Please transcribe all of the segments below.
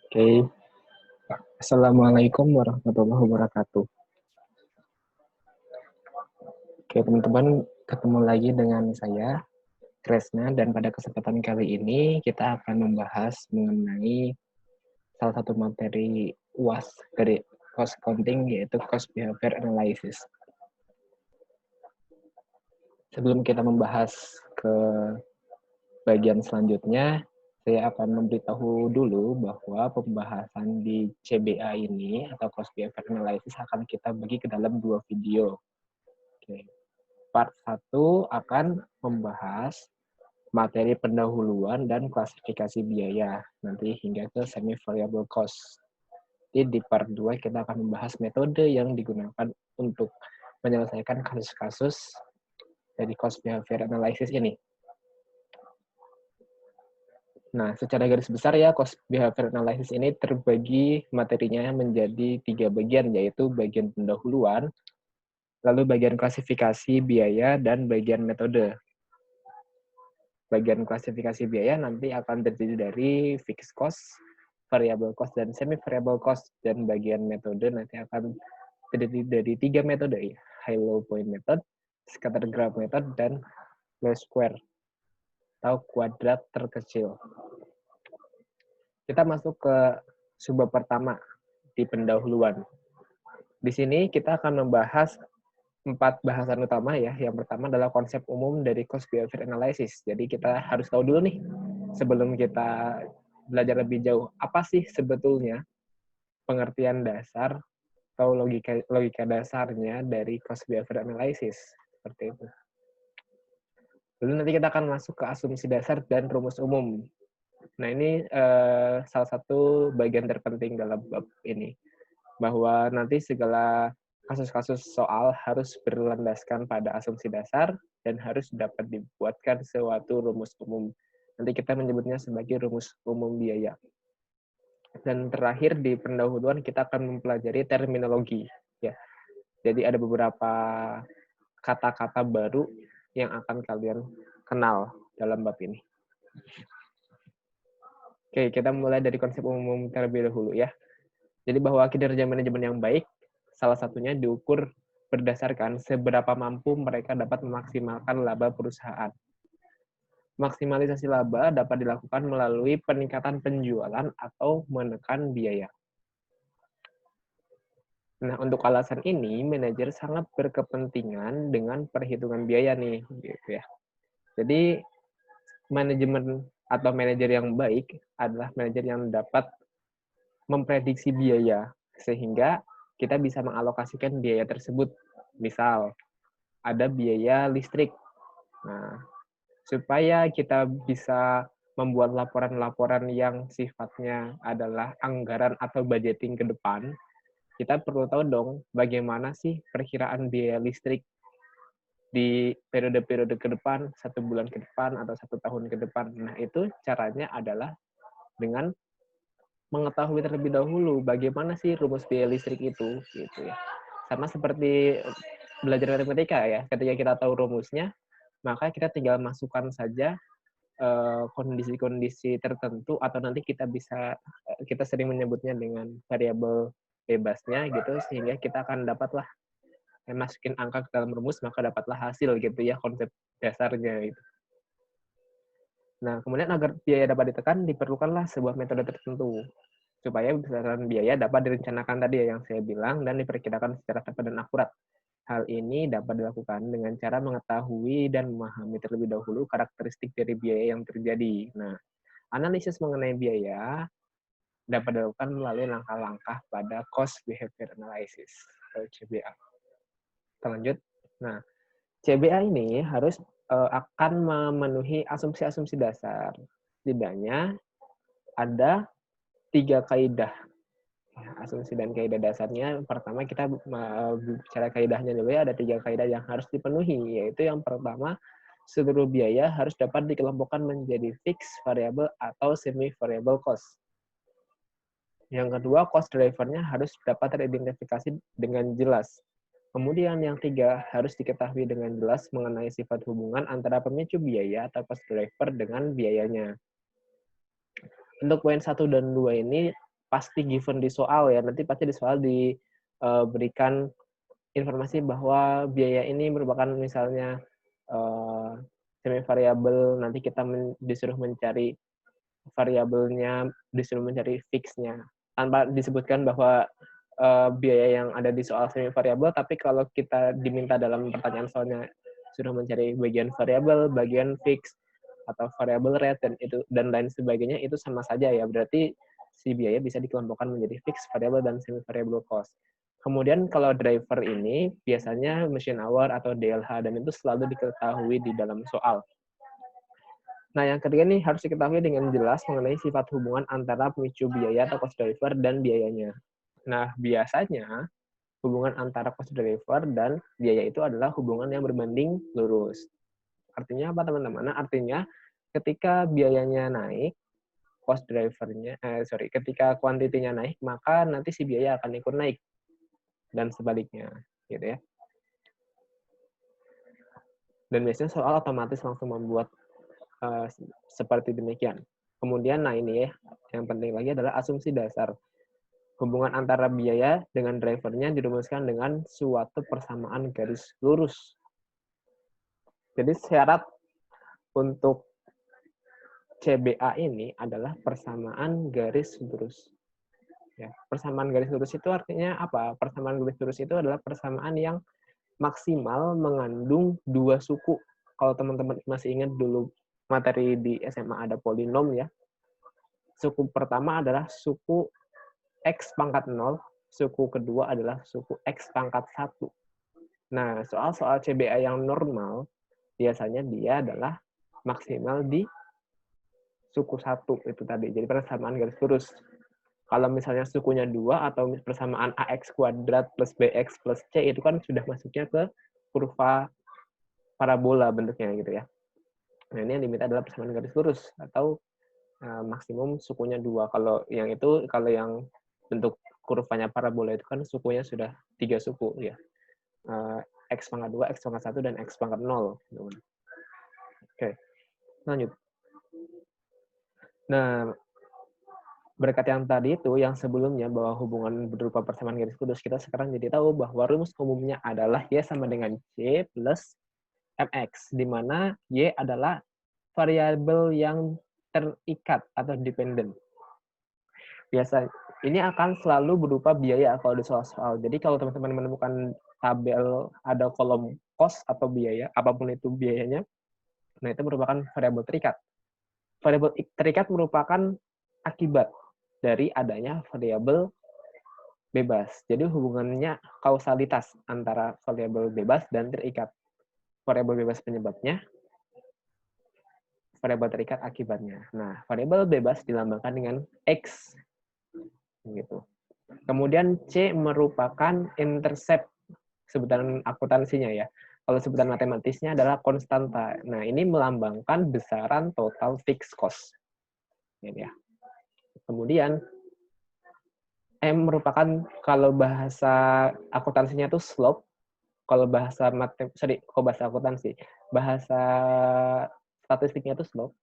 Oke, Assalamualaikum warahmatullahi wabarakatuh. Oke, teman-teman, ketemu lagi dengan saya, Kresna, dan pada kesempatan kali ini kita akan membahas mengenai salah satu materi UAS dari cost accounting, yaitu cost behavior analysis. Sebelum kita membahas ke bagian selanjutnya, saya akan memberitahu dulu bahwa pembahasan di CBA ini atau cost behavior analysis akan kita bagi ke dalam 2 video. Oke. Part 1 akan membahas materi pendahuluan dan klasifikasi biaya, nanti hingga ke semi variable cost. Jadi di part 2 kita akan membahas metode yang digunakan untuk menyelesaikan kasus-kasus dari cost behavior analysis ini. Nah, secara garis besar ya, cost behavior analysis ini terbagi materinya menjadi 3 bagian, yaitu bagian pendahuluan, lalu bagian klasifikasi biaya, dan bagian metode. Bagian klasifikasi biaya nanti akan terdiri dari fixed cost, variable cost, dan semi variable cost. Dan bagian metode nanti akan terdiri dari 3 metode, high low point method, scatter graph method, dan least square atau kuadrat terkecil. Kita masuk ke subbab pertama di pendahuluan. Di sini kita akan membahas 4 bahasan utama ya. Yang pertama adalah konsep umum dari cost behavior analysis. Jadi kita harus tahu dulu nih, sebelum kita belajar lebih jauh, apa sih sebetulnya pengertian dasar atau logika dasarnya dari cost behavior analysis. Seperti itu. Lalu nanti kita akan masuk ke asumsi dasar dan rumus umum. Nah, ini salah satu bagian terpenting dalam bab ini. Bahwa nanti segala kasus-kasus soal harus berlandaskan pada asumsi dasar dan harus dapat dibuatkan suatu rumus umum. Nanti kita menyebutnya sebagai rumus umum biaya. Dan terakhir di pendahuluan kita akan mempelajari terminologi. Ya, jadi ada beberapa kata-kata baru yang akan kalian kenal dalam bab ini. Oke, kita mulai dari konsep umum terlebih dahulu ya. Jadi bahwa kinerja manajemen yang baik, salah satunya diukur berdasarkan seberapa mampu mereka dapat memaksimalkan laba perusahaan. Maksimalisasi laba dapat dilakukan melalui peningkatan penjualan atau menekan biaya. Nah, untuk alasan ini, manajer sangat berkepentingan dengan perhitungan biaya nih, gitu ya. Jadi, manajemen atau manajer yang baik adalah manajer yang dapat memprediksi biaya, sehingga kita bisa mengalokasikan biaya tersebut. Misal, ada biaya listrik. Nah, supaya kita bisa membuat laporan-laporan yang sifatnya adalah anggaran atau budgeting ke depan, kita perlu tahu dong bagaimana sih perkiraan biaya listrik di periode-periode ke depan, 1 bulan ke depan, atau 1 tahun ke depan. Nah, itu caranya adalah dengan mengetahui terlebih dahulu bagaimana sih rumus biaya listrik itu, gitu ya. Sama seperti belajar matematika ya, ketika kita tahu rumusnya, maka kita tinggal masukkan saja kondisi-kondisi tertentu, atau nanti kita sering menyebutnya dengan variabel bebasnya gitu, sehingga kita akan dapatlah masukin angka ke dalam rumus, maka dapatlah hasil gitu ya, konsep dasarnya itu. Nah, kemudian agar biaya dapat ditekan, diperlukanlah sebuah metode tertentu supaya besaran biaya dapat direncanakan tadi ya yang saya bilang dan diperkirakan secara tepat dan akurat. Hal ini dapat dilakukan dengan cara mengetahui dan memahami terlebih dahulu karakteristik dari biaya yang terjadi. Nah, analisis mengenai biaya dapat dilakukan melalui langkah-langkah pada cost behavior analysis atau CBA. Kita lanjut. Nah, CBA ini harus akan memenuhi asumsi-asumsi dasar. Setidaknya ada 3 kaidah. Asumsi dan kaidah dasarnya, pertama kita bicara kaidahnya dulu ya, ada 3 kaidah yang harus dipenuhi, yaitu yang pertama, seluruh biaya harus dapat dikelompokkan menjadi fixed, variable, atau semi variable cost. Yang kedua, cost drivernya harus dapat teridentifikasi dengan jelas. Kemudian yang 3, harus diketahui dengan jelas mengenai sifat hubungan antara pemicu biaya atau cost driver dengan biayanya. Untuk poin 1 dan 2 ini pasti given di soal ya. Nanti pasti di soal diberikan informasi bahwa biaya ini merupakan misalnya semi variabel, nanti kita disuruh mencari variabelnya, disuruh mencari fixnya, tanpa disebutkan bahwa biaya yang ada di soal semi variabel, tapi kalau kita diminta dalam pertanyaan soalnya suruh mencari bagian variabel, bagian fix, atau variable rate dan lain sebagainya, itu sama saja ya. Berarti si biaya bisa dikelompokkan menjadi fix, variable, dan semi variable cost. Kemudian kalau driver ini biasanya machine hour atau DLH, dan itu selalu diketahui di dalam soal. Nah, yang ketiga nih harus diketahui dengan jelas mengenai sifat hubungan antara pemicu biaya atau cost driver dan biayanya. Nah, biasanya hubungan antara cost driver dan biaya itu adalah hubungan yang berbanding lurus. Artinya apa, teman-teman? Artinya ketika biayanya naik, ketika kuantitinya naik, maka nanti si biaya akan ikut naik. Dan sebaliknya, gitu ya. Dan biasanya soal otomatis langsung membuat seperti demikian. Kemudian, nah ini ya, yang penting lagi adalah asumsi dasar. Hubungan antara biaya dengan drivernya dirumuskan dengan suatu persamaan garis lurus. Jadi syarat untuk CBA ini adalah persamaan garis lurus. Ya, persamaan garis lurus itu artinya apa? Persamaan garis lurus itu adalah persamaan yang maksimal mengandung dua suku. Kalau teman-teman masih ingat dulu materi di SMA ada polinom ya. Suku pertama adalah suku X pangkat 0, suku kedua adalah suku X pangkat 1. Nah, soal-soal CBA yang normal, biasanya dia adalah maksimal di suku 1 itu tadi. Jadi persamaan garis lurus. Kalau misalnya sukunya 2 atau persamaan AX kuadrat plus BX plus C, itu kan sudah masuknya ke kurva parabola bentuknya gitu ya. Nah, ini yang diminta adalah persamaan garis lurus atau maksimum sukunya 2. Kalau yang bentuk kurvanya parabola itu kan sukunya sudah 3 suku ya. X pangkat 2, X pangkat 1, dan X pangkat 0. Oke, lanjut. Nah, berkat yang tadi itu, yang sebelumnya bahwa hubungan berupa persamaan garis lurus, kita sekarang jadi tahu bahwa rumus umumnya adalah Y sama dengan C plus MX, di mana Y adalah variabel yang terikat atau dependent. Biasa ini akan selalu berupa biaya kalau di soal-soal. Jadi kalau teman-teman menemukan tabel ada kolom cost atau biaya, apapun itu biayanya, nah itu merupakan variabel terikat. Variabel terikat merupakan akibat dari adanya variabel bebas. Jadi hubungannya kausalitas antara variabel bebas dan terikat. Variabel bebas penyebabnya, variabel terikat akibatnya. Nah, variabel bebas dilambangkan dengan X. Gitu. Kemudian C merupakan intercept, sebutan akuntansinya ya. Kalau sebutan matematisnya adalah konstanta. Nah, ini melambangkan besaran total fixed cost. Gitu ya. Kemudian M merupakan, kalau bahasa akuntansinya itu slope, kalau bahasa akuntansi, bahasa statistiknya itu slope,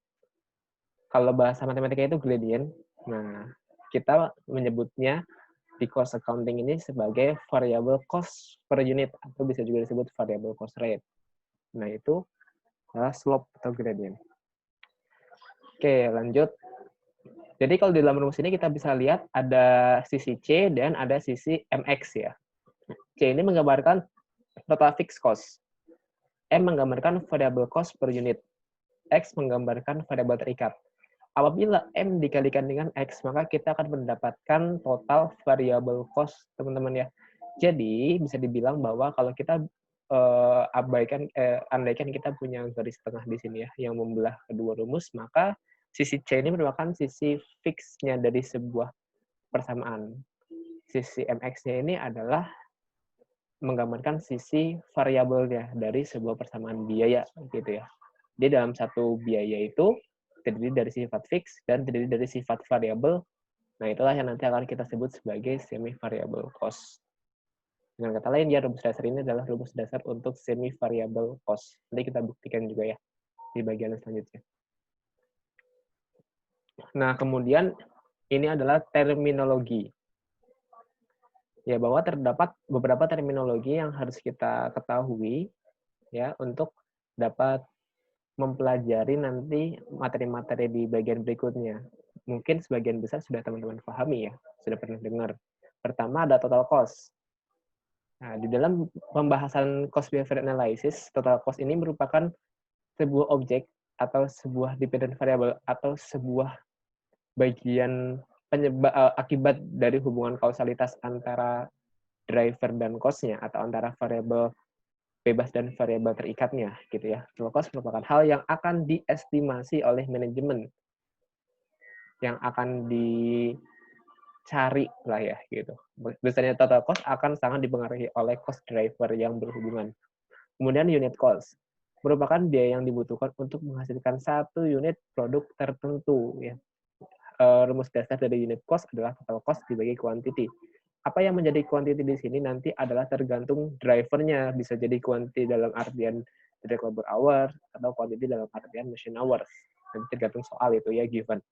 kalau bahasa matematika itu gradient. Nah, kita menyebutnya di cost accounting ini sebagai variable cost per unit, atau bisa juga disebut variable cost rate. Nah, itu adalah slope atau gradient. Oke, lanjut. Jadi kalau di dalam rumus ini kita bisa lihat ada sisi C dan ada sisi MX ya. C ini menggambarkan total fixed cost. M menggambarkan variable cost per unit. X menggambarkan variabel terikat. Apabila M dikalikan dengan X, maka kita akan mendapatkan total variable cost, teman-teman ya. Jadi, bisa dibilang bahwa kalau kita andaikan kita punya garis tengah di sini ya, yang membelah kedua rumus, maka sisi C ini merupakan sisi fix-nya dari sebuah persamaan. Sisi MX-nya ini adalah menggambarkan sisi variabelnya dari sebuah persamaan biaya, gitu ya. Jadi dalam satu biaya itu terdiri dari sifat fix dan terdiri dari sifat variabel. Nah, itulah yang nanti akan kita sebut sebagai semi variable cost. Dengan kata lain, ya rumus dasar ini adalah rumus dasar untuk semi variable cost. Nanti kita buktikan juga ya di bagian selanjutnya. Nah, kemudian ini adalah terminologi. Ya, bahwa terdapat beberapa terminologi yang harus kita ketahui ya untuk dapat mempelajari nanti materi-materi di bagian berikutnya. Mungkin sebagian besar sudah teman-teman pahami ya, sudah pernah dengar. Pertama ada total cost. Nah, di dalam pembahasan cost behavior analysis, total cost ini merupakan sebuah objek atau sebuah dependent variable atau sebuah bagian akibat dari hubungan kausalitas antara driver dan cost-nya atau antara variabel bebas dan variabel terikatnya gitu ya. Total cost merupakan hal yang akan diestimasi oleh manajemen, yang akan dicari lah ya gitu. Biasanya total cost akan sangat dipengaruhi oleh cost driver yang berhubungan. Kemudian unit cost merupakan biaya yang dibutuhkan untuk menghasilkan satu unit produk tertentu ya. Rumus dasar dari unit cost adalah total cost dibagi quantity. Apa yang menjadi quantity di sini nanti adalah tergantung drivernya. Bisa jadi quantity dalam artian direct labor hour atau quantity dalam artian machine hours. Nanti tergantung soal itu ya, given.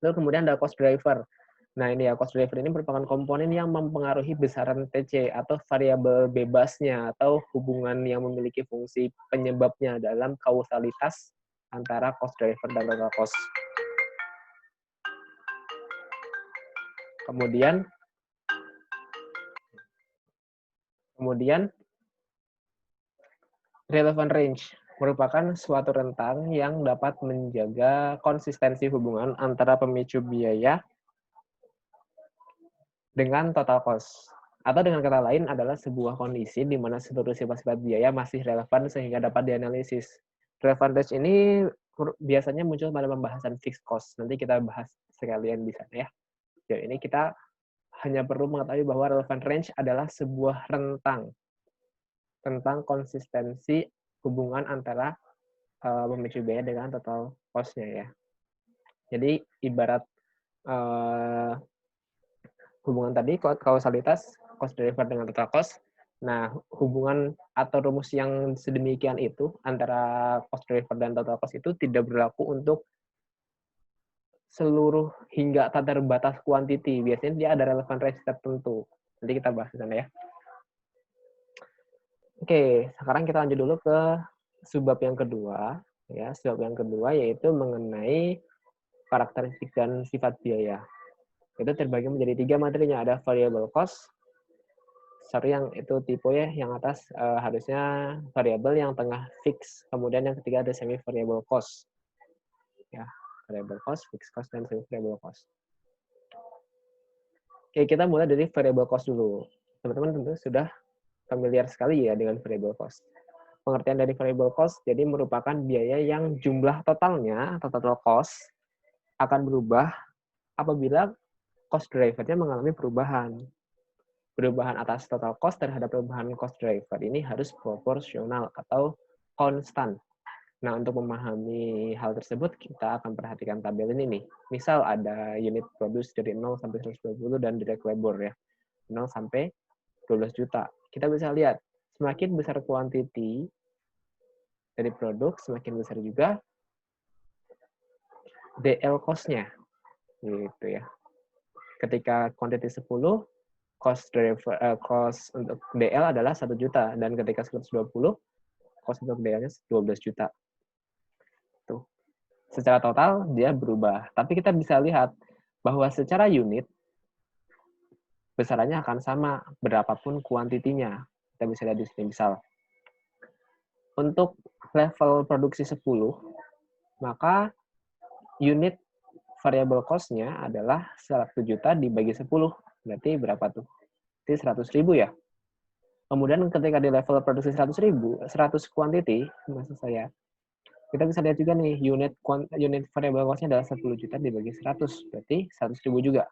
Lalu kemudian ada cost driver. Nah ini ya, cost driver ini merupakan komponen yang mempengaruhi besaran TC atau variabel bebasnya atau hubungan yang memiliki fungsi penyebabnya dalam kausalitas antara cost driver dan total cost. Kemudian relevant range merupakan suatu rentang yang dapat menjaga konsistensi hubungan antara pemicu biaya dengan total cost. Atau dengan kata lain adalah sebuah kondisi di mana seluruh sifat-sifat biaya masih relevan sehingga dapat dianalisis. Relevant range ini biasanya muncul pada pembahasan fixed cost. Nanti kita bahas sekalian di sana ya. Jadi ini kita hanya perlu mengetahui bahwa relevant range adalah sebuah rentang tentang konsistensi hubungan antara pemicu biaya dengan total cost-nya ya. Jadi ibarat hubungan tadi kausalitas cost driver dengan total cost. Nah, hubungan atau rumus yang sedemikian itu antara cost driver dan total cost itu tidak berlaku untuk seluruh hingga tak terbatas quantity. Biasanya dia ada relevant range tertentu. Nanti kita bahas di sana ya. Oke, sekarang kita lanjut dulu ke subbab yang kedua. Ya, subbab yang kedua yaitu mengenai karakteristik dan sifat biaya. Itu terbagi menjadi 3 materinya. Ada variable cost. Sorry, yang itu tipe ya, yang atas harusnya variable, yang tengah fix. Kemudian yang ketiga ada semi variable cost. Ya, variable cost, fixed cost, dan semi variable cost. Oke, kita mulai dari variable cost dulu. Teman-teman tentu sudah familiar sekali ya dengan variable cost. Pengertian dari variable cost jadi merupakan biaya yang jumlah totalnya atau total cost akan berubah apabila cost driver-nya mengalami perubahan. Perubahan atas total cost terhadap perubahan cost driver ini harus proporsional atau konstan. Nah, untuk memahami hal tersebut, kita akan perhatikan tabel ini nih. Misal ada unit produce dari 0 sampai 120 dan direct labor ya. 0 sampai 12 juta. Kita bisa lihat, semakin besar quantity dari produk, semakin besar juga DL cost-nya. Gitu ya. Ketika quantity 10, cost untuk DL adalah 1 juta. Dan ketika 120, cost untuk DL-nya 12 juta. Tuh. Secara total, dia berubah. Tapi kita bisa lihat bahwa secara unit, besarannya akan sama berapapun kuantitinya. Kita bisa lihat di sini. Misal, untuk level produksi 10, maka unit variable cost-nya adalah 1 juta dibagi 10. Berarti berapa tuh? Berarti 100.000 ya. Kemudian ketika di level produksi 100.000, 100 quantity, maksud saya, kita bisa lihat juga nih, unit variable cost-nya adalah 10 juta dibagi 100. Berarti 100.000 juga.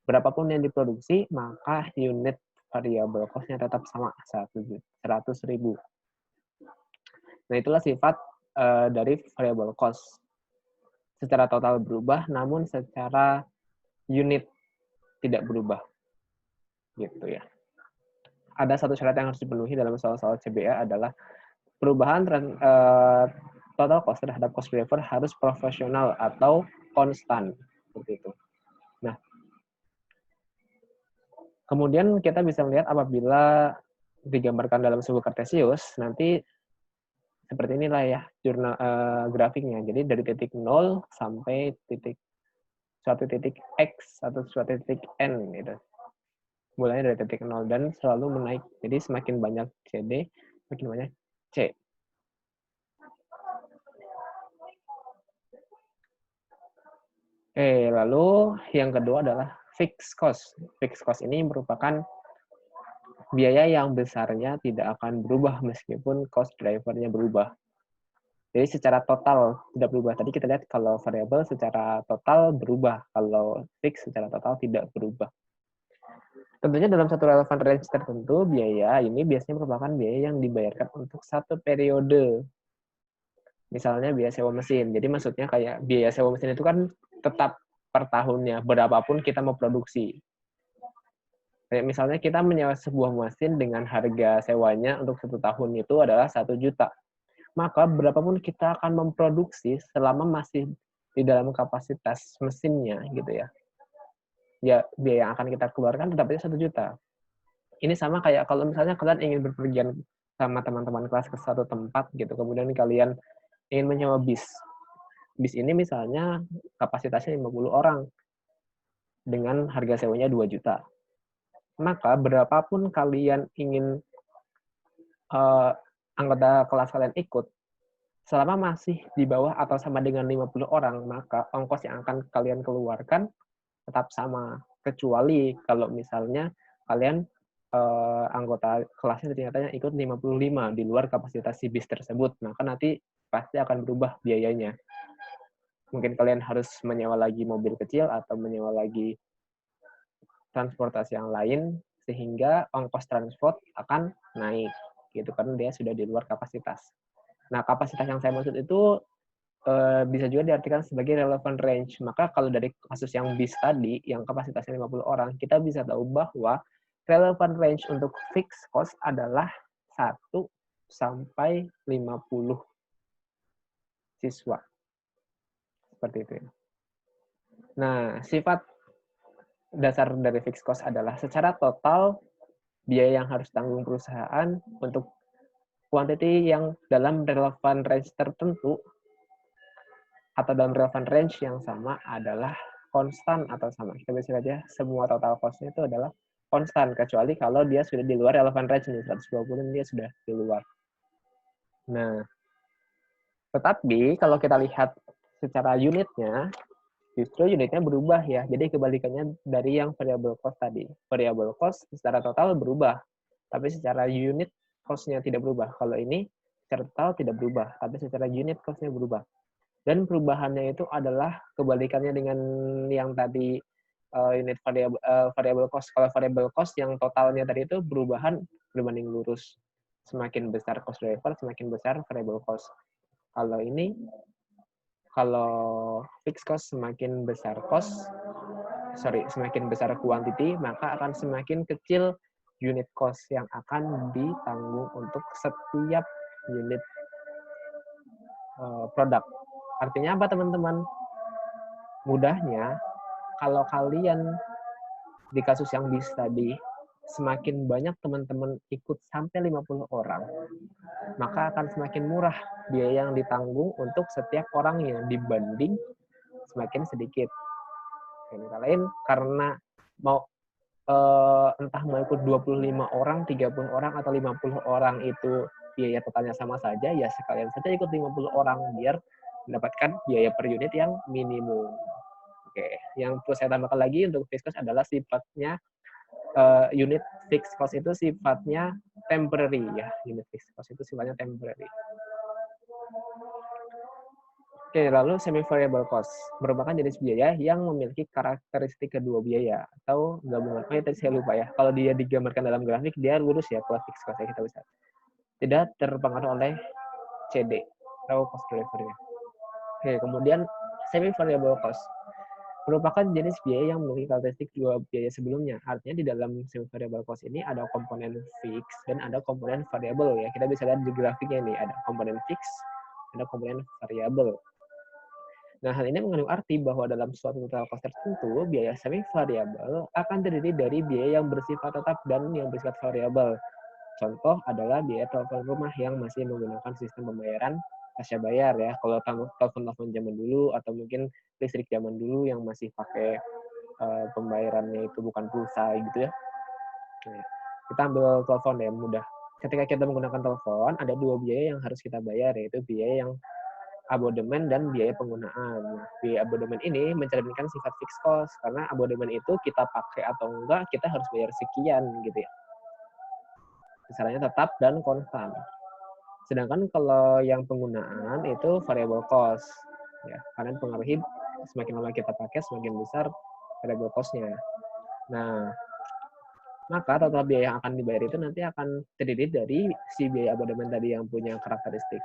Berapapun yang diproduksi, maka unit variable cost-nya tetap sama, 100.000. Nah, itulah sifat dari variable cost. Secara total berubah, namun secara unit tidak berubah. Gitu ya. Ada satu syarat yang harus dipenuhi dalam soal-soal CBA adalah perubahan total cost terhadap cost driver harus proporsional atau konstan. Seperti itu. Kemudian kita bisa melihat apabila digambarkan dalam sebuah kartesius, nanti seperti inilah ya jurnal grafiknya. Jadi dari titik 0 sampai suatu titik X atau suatu titik N gitu. Mulainya dari titik 0 dan selalu menaik. Jadi semakin banyak CD, semakin banyak C. Lalu yang kedua adalah fixed cost. Fixed cost ini merupakan biaya yang besarnya tidak akan berubah meskipun cost drivernya berubah. Jadi secara total tidak berubah. Tadi kita lihat kalau variabel secara total berubah, kalau fix secara total tidak berubah. Tentunya dalam satu relevant range tertentu, biaya ini biasanya merupakan biaya yang dibayarkan untuk satu periode. Misalnya biaya sewa mesin. Jadi maksudnya kayak biaya sewa mesin itu kan tetap per tahunnya, berapapun kita mau produksi. Kayak misalnya kita menyewa sebuah mesin dengan harga sewanya untuk 1 tahun itu adalah 1 juta. Maka berapapun kita akan memproduksi selama masih di dalam kapasitas mesinnya gitu ya. Ya, biaya yang akan kita keluarkan tetap aja 1 juta. Ini sama kayak kalau misalnya kalian ingin berpergian sama teman-teman kelas ke satu tempat gitu, kemudian kalian ingin menyewa bis. Bis ini misalnya kapasitasnya 50 orang dengan harga sewanya 2 juta. Maka berapapun kalian ingin anggota kelas kalian ikut, selama masih di bawah atau sama dengan 50 orang, maka ongkos yang akan kalian keluarkan tetap sama. Kecuali kalau misalnya kalian anggota kelasnya ternyata ikut 55 di luar kapasitas si bis tersebut, maka nanti pasti akan berubah biayanya. Mungkin kalian harus menyewa lagi mobil kecil atau menyewa lagi transportasi yang lain, sehingga ongkos transport akan naik gitu karena dia sudah di luar kapasitas. Nah, kapasitas yang saya maksud itu bisa juga diartikan sebagai relevant range. Maka kalau dari kasus yang bis tadi, yang kapasitasnya 50 orang, kita bisa tahu bahwa relevant range untuk fixed cost adalah 1 sampai 50 siswa. Seperti itu. Nah, sifat dasar dari fixed cost adalah secara total biaya yang harus tanggung perusahaan untuk quantity yang dalam relevant range tertentu atau dalam relevant range yang sama adalah konstan atau sama. Kita bisa saja semua total cost-nya itu adalah konstan, kecuali kalau dia sudah di luar relevant range, nih, 120 dia sudah di luar. Nah, tetapi kalau kita lihat secara unitnya, justru unitnya berubah ya. Jadi kebalikannya dari yang variable cost tadi. Variable cost secara total berubah, tapi secara unit cost-nya tidak berubah. Kalau ini secara total tidak berubah, tapi secara unit cost-nya berubah. Dan perubahannya itu adalah kebalikannya dengan yang tadi unit variable cost. Kalau variable cost yang totalnya tadi itu perubahan berbanding lurus. Semakin besar cost driver, semakin besar variable cost. Kalau ini, kalau fixed cost semakin besar semakin besar quantity, maka akan semakin kecil unit cost yang akan ditanggung untuk setiap unit produk. Artinya apa teman-teman? Mudahnya, kalau kalian di kasus yang bis tadi, semakin banyak teman-teman ikut sampai 50 orang, maka akan semakin murah biaya yang ditanggung untuk setiap orang yang dibanding semakin sedikit. Yang lain karena mau entah mau ikut 25 orang, 30 orang, atau 50 orang itu biaya totalnya sama saja, ya sekalian saja ikut 50 orang biar mendapatkan biaya per unit yang minimum. Oke, yang perlu saya tambahkan lagi untuk fixed cost adalah sifatnya unit fixed cost itu sifatnya temporary ya. Unit fixed cost itu sifatnya temporary. Oke, lalu semi variable cost merupakan jenis biaya yang memiliki karakteristik kedua biaya atau gabungan. Oh, tadi saya lupa ya. Kalau dia digambarkan dalam grafik dia lurus ya, kalau fixed cost ya kita bisa. Tidak terpengaruh oleh CD atau cost drivernya. Oke, kemudian semi variable cost merupakan jenis biaya yang memiliki karakteristik dua biaya sebelumnya. Artinya di dalam semi variable cost ini ada komponen fix dan ada komponen variable ya. Kita bisa lihat di grafiknya nih, ada komponen fix, ada komponen variable. Nah, hal ini mengandung arti bahwa dalam suatu total cost tertentu, biaya semi variabel akan terdiri dari biaya yang bersifat tetap dan yang bersifat variabel. Contoh adalah biaya telepon rumah yang masih menggunakan sistem pembayaran pasca bayar ya. Kalau telepon-telepon zaman dulu atau mungkin listrik zaman dulu yang masih pakai pembayarannya itu bukan pulsa gitu ya. Nah, kita ambil telepon ya mudah. Ketika kita menggunakan telepon, ada dua biaya yang harus kita bayar, yaitu biaya yang abodemen dan biaya penggunaan. Nah, biaya abodemen ini mencerminkan sifat fixed cost, karena abodemen itu kita pakai atau enggak, kita harus bayar sekian gitu ya. Kisarannya tetap dan konstan. Sedangkan kalau yang penggunaan itu variable cost, ya, karena pengaruhi semakin lama kita pakai, semakin besar variable cost-nya. Nah, maka total biaya yang akan dibayar itu nanti akan terdiri dari si biaya abodemen tadi yang punya karakteristik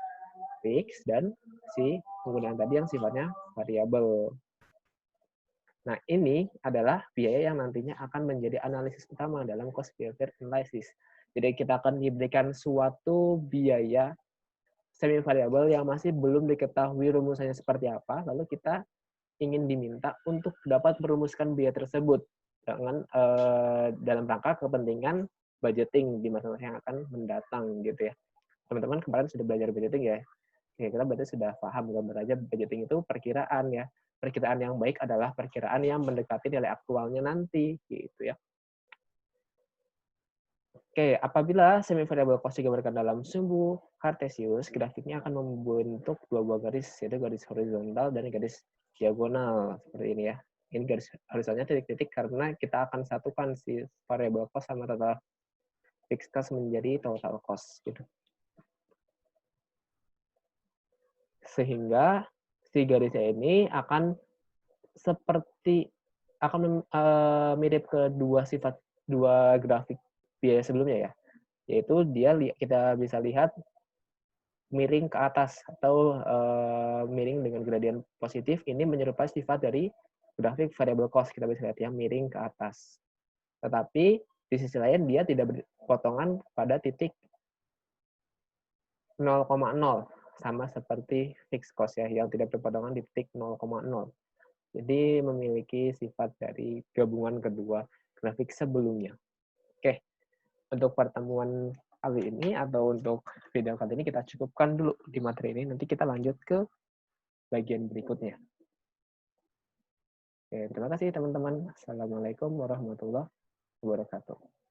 fix dan si penggunaan tadi yang sifatnya variabel. Nah, ini adalah biaya yang nantinya akan menjadi analisis utama dalam cost behavior analysis. Jadi kita akan diberikan suatu biaya semi variabel yang masih belum diketahui rumusannya seperti apa, lalu kita ingin diminta untuk dapat merumuskan biaya tersebut dengan dalam rangka kepentingan budgeting di masa-masa yang akan mendatang gitu ya. Teman-teman kemarin sudah belajar budgeting ya. Ya, kita berarti sudah paham gambar aja budgeting itu perkiraan ya. Perkiraan yang baik adalah perkiraan yang mendekati nilai aktualnya nanti gitu ya. Oke, apabila semi variable cost digambarkan dalam sumbu kartesius, grafiknya akan membentuk dua buah garis, yaitu garis horizontal dan garis diagonal seperti ini ya. Ini garis horizontalnya titik-titik karena kita akan satukan si variable cost sama total fixed cost menjadi total cost gitu. Sehingga si garisnya ini akan seperti akan mirip ke dua grafik biaya sebelumnya ya, yaitu kita bisa lihat miring ke atas atau miring dengan gradien positif. Ini menyerupai sifat dari grafik variable cost, kita bisa lihat ya, miring ke atas. Tetapi di sisi lain dia tidak berpotongan pada titik 0,0 sama seperti fixed cost ya, yang tidak berpotongan di titik 0,0. Jadi memiliki sifat dari gabungan kedua grafik sebelumnya. Oke, untuk pertemuan kali ini atau untuk video kali ini kita cukupkan dulu di materi ini. Nanti kita lanjut ke bagian berikutnya. Oke, terima kasih teman-teman. Assalamualaikum warahmatullahi wabarakatuh.